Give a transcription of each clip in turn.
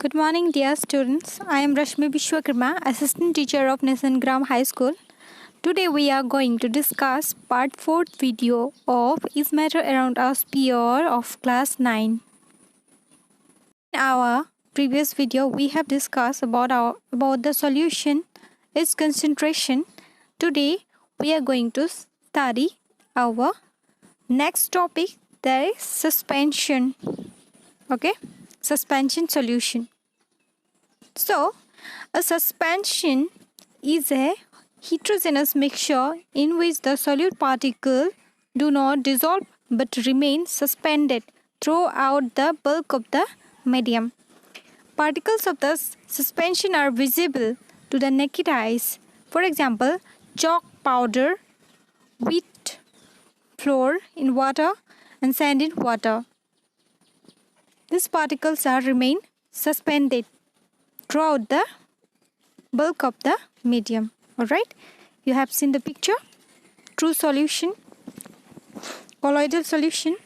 Good morning, dear students. I am Rashmi Vishwakarma, Assistant Teacher of Nasangram High School. Today we are going to discuss part 4th video of Is Matter Around Us Pure of class 9. In our previous video, we have discussed about the solution, its concentration. Today we are going to study our next topic, that is suspension. Okay, suspension solution. So, a suspension is a heterogeneous mixture in which the solute particles do not dissolve but remain suspended throughout the bulk of the medium. Particles of the suspension are visible to the naked eyes. For example, chalk powder, wheat flour in water, and sand in water. These particles remain suspended throughout the bulk of the medium. Alright, you have seen the picture. True solution, colloidal solution,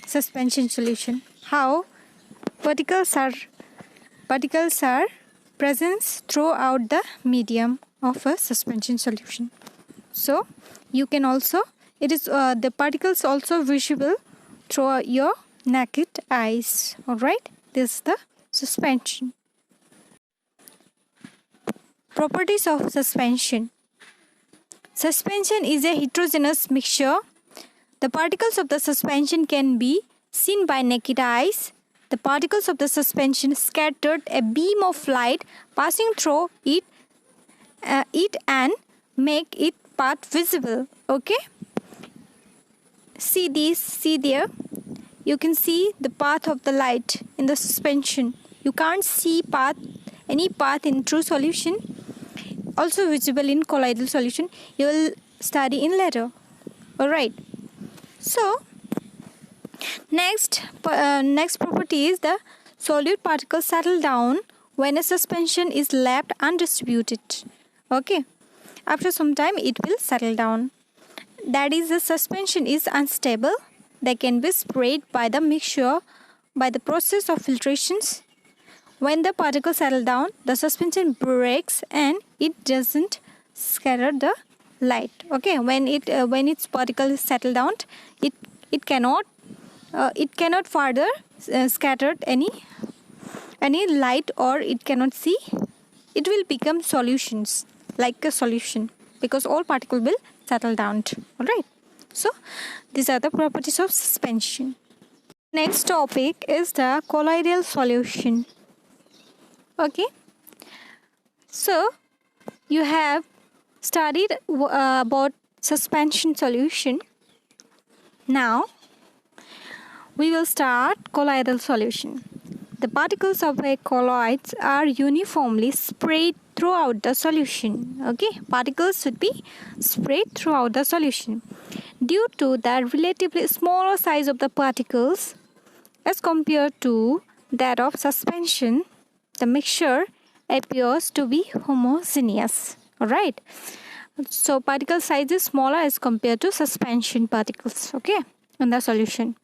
suspension solution. How particles are present throughout the medium of a suspension solution. So you can also, the particles also visible through your naked eyes. Alright, this is the suspension. Properties of suspension. Suspension is a heterogeneous mixture. The particles of the suspension can be seen by naked eyes. The particles of the suspension scattered a beam of light passing through it and make its path visible. Okay? See there. You can see the path of the light in the suspension. You can't see any path in true solution. Also visible in colloidal solution. You will study in later. Alright. So, next property is the solute particles settle down when a suspension is left undistributed. Okay. After some time it will settle down. That is, the suspension is unstable. They can be sprayed by the mixture by the process of filtrations. When the particles settle down, the suspension breaks and it doesn't scatter the light. Okay, when its particles settle down, it cannot further scatter any light, or it cannot see. It will become solutions, like a solution, because all particles will settle down. All right. So these are the properties of suspension. Next topic is the colloidal solution. Okay, so you have studied about suspension solution. Now we will start colloidal solution. The particles of a colloids are uniformly sprayed throughout the solution. Okay, particles should be sprayed throughout the solution. Due to the relatively smaller size of the particles as compared to that of suspension, the mixture appears to be homogeneous. Alright. So particle size is smaller as compared to suspension particles, okay, in the solution.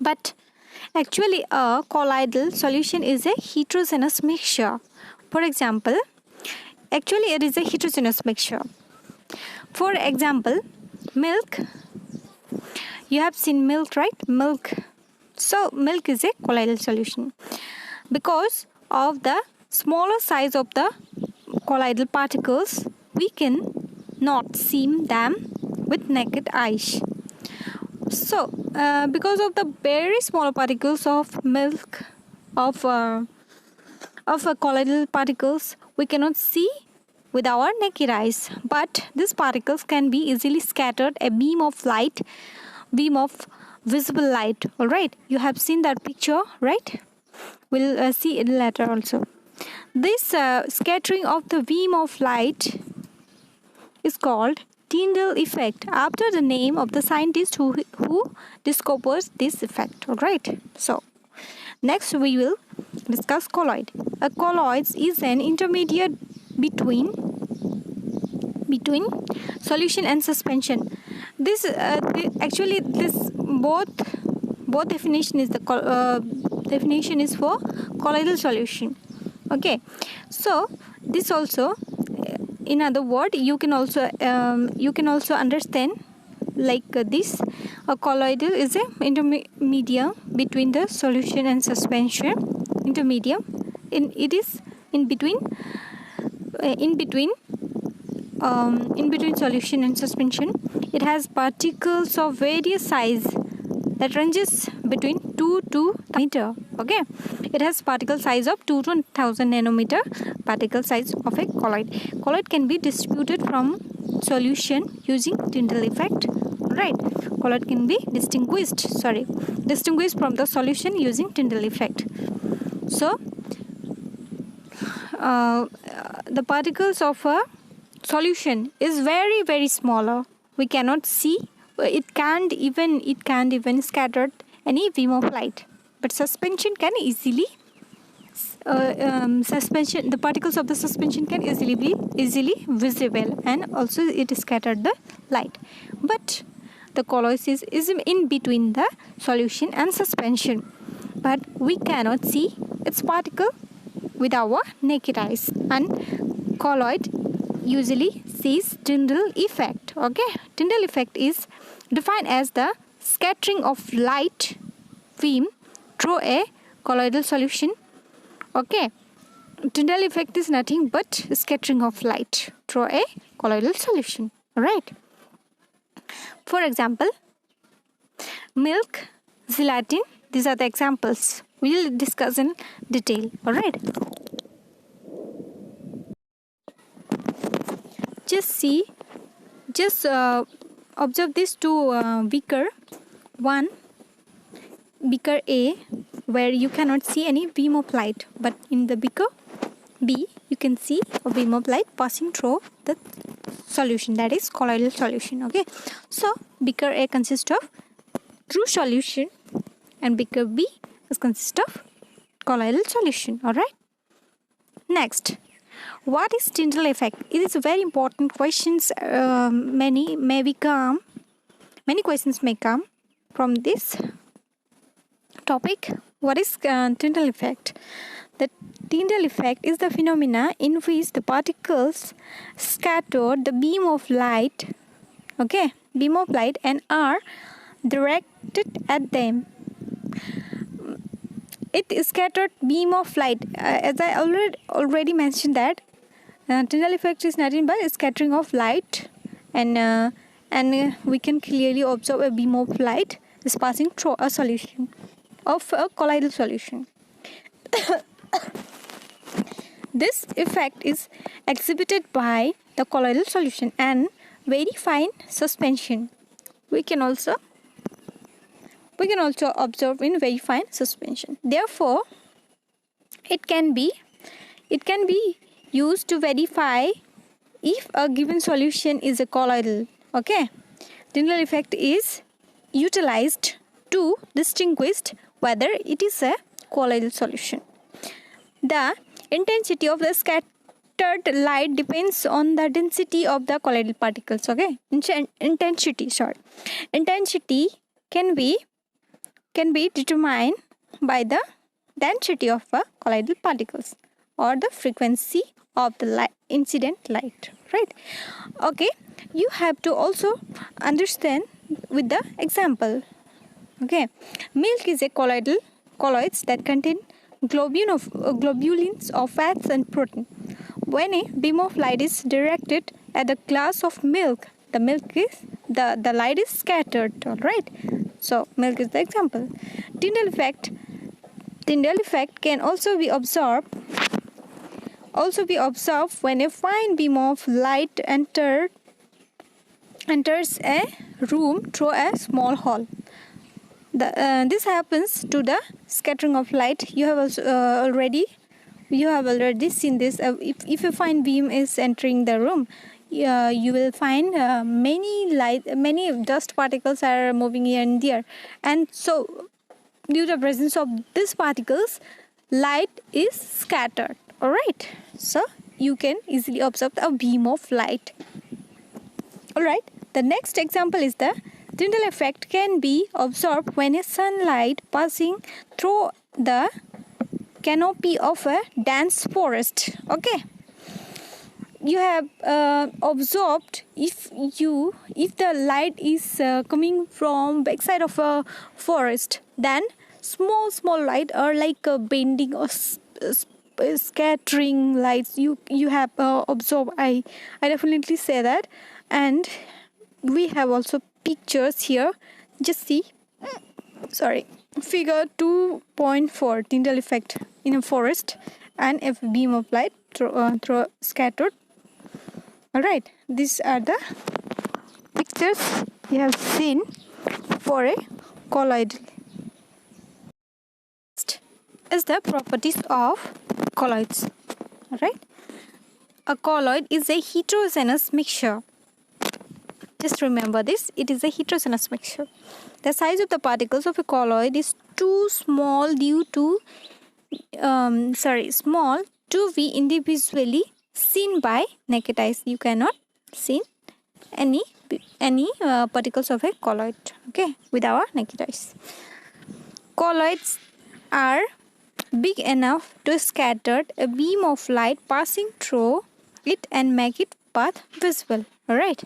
But actually a colloidal solution is a heterogeneous mixture. For example, actually it is a heterogeneous mixture. For example, milk. You have seen milk, right? Milk. So milk is a colloidal solution because of the smaller size of the colloidal particles. We can not see them with naked eyes. So because of the very small particles of milk, of colloidal particles, we cannot see with our naked eyes, but these particles can be easily scattered a beam of visible light. All right, you have seen that picture, right? We'll see it later also. This scattering of the beam of light is called Tyndall effect, after the name of the scientist who discovers this effect. All right. So next we will discuss colloid. A colloid is an intermediate between solution and suspension. This actually this both definition is the definition is for colloidal solution. Okay, so this also, in other word, you can also understand like this. A colloidal is a intermediate between the solution and suspension. Intermediate, it is in between solution and suspension. It has particles of various size that ranges between 2 to meter. Okay, it has particle size of 2 to 1000 nanometer particle size of a colloid. Colloid can be distributed from solution using Tyndall effect. Right, colloid can be distinguished from the solution using Tyndall effect. So the particles of a solution is very, very smaller. We cannot see. It can't even scatter any beam of light. But suspension can easily the particles of the suspension can easily be visible, and also it scattered the light. But the colloid is in between the solution and suspension, but we cannot see its particle with our naked eyes, and colloid usually sees Tyndall effect. Okay, Tyndall effect is defined as the scattering of light beam through a colloidal solution. Okay, Tyndall effect is nothing but scattering of light through a colloidal solution. Right. For example, milk, gelatin. These are the examples. We will discuss in detail. All right. Just observe these two beaker. One, beaker A, where you cannot see any beam of light, but in the beaker B, you can see a beam of light passing through the solution, that is colloidal solution. Okay, so beaker A consists of true solution and beaker B consists of colloidal solution. All right. Next, what is Tyndall effect? It is a very important questions. Many questions may come from this topic. What is Tyndall effect? The Tyndall effect is the phenomena in which the particles scatter the beam of light, and are directed at them. It scattered beam of light. As I already mentioned that Tyndall effect is nothing but scattering of light, and we can clearly observe a beam of light is passing through a solution of a colloidal solution. This effect is exhibited by the colloidal solution and very fine suspension. We can also observe in very fine suspension. Therefore, it can be used to verify if a given solution is a colloidal. Okay, Tyndall effect is utilized to distinguish whether it is a colloidal solution. The intensity of the scattered light depends on the density of the colloidal particles. Okay, intensity can be determined by the density of colloidal particles or the frequency of the incident light. Right. Okay, you have to also understand with the example. Okay, milk is a colloids that contain globulins of fats and protein. When a beam of light is directed at a glass of milk, the light is scattered. All right. So milk is the example. Tyndall effect can also be observed when a fine beam of light enters a room through a small hole. This happens to the scattering of light. You have already seen this. If a fine beam is entering the room, you will find many dust particles are moving here and there, and so due to the presence of these particles, light is scattered. All right, so you can easily observe a beam of light. All right, the next example is the Tyndall effect can be observed when a sunlight passing through the canopy of a dense forest. Okay, you have observed if the light is coming from backside of a forest, then small light are like bending or scattering lights you have observed. I definitely say that. And we have also pictures here. Just see, sorry, figure 2.4 Tyndall effect in a forest and a beam of light through scattered. Alright, these are the pictures you have seen for a colloid. Next is the properties of colloids. Alright, a colloid is a heterogeneous mixture. Just remember this, it is a heterogeneous mixture. The size of the particles of a colloid is too small due to small to be individually seen by naked eyes. You cannot see any particles of a colloid, okay, with our naked eyes. Colloids are big enough to scatter a beam of light passing through it and make its path visible. Alright,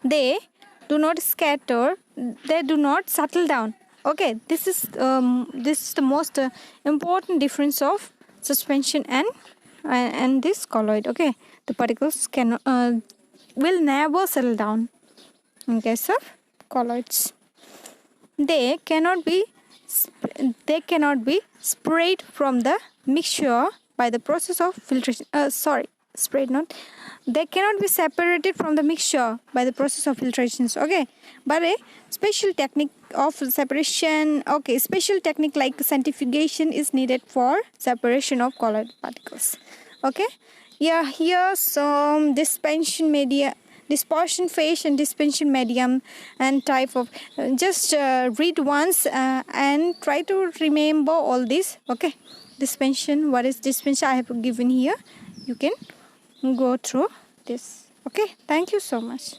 they do not scatter, they do not settle down. Okay, this is the most important difference of suspension and this colloid. Okay, the particles cannot will never settle down in case of colloids. They cannot be sprayed from the mixture by the process of filtration. They cannot be separated from the mixture by the process of filtrations. Okay, but a special technique of separation, special technique like centrifugation is needed for separation of colloid particles. Okay, yeah, here some dispersion phase and dispersion medium and type of just read once and try to remember all this. Okay, dispersion, what is dispersion, I have given here. You can go through this. Okay, thank you so much.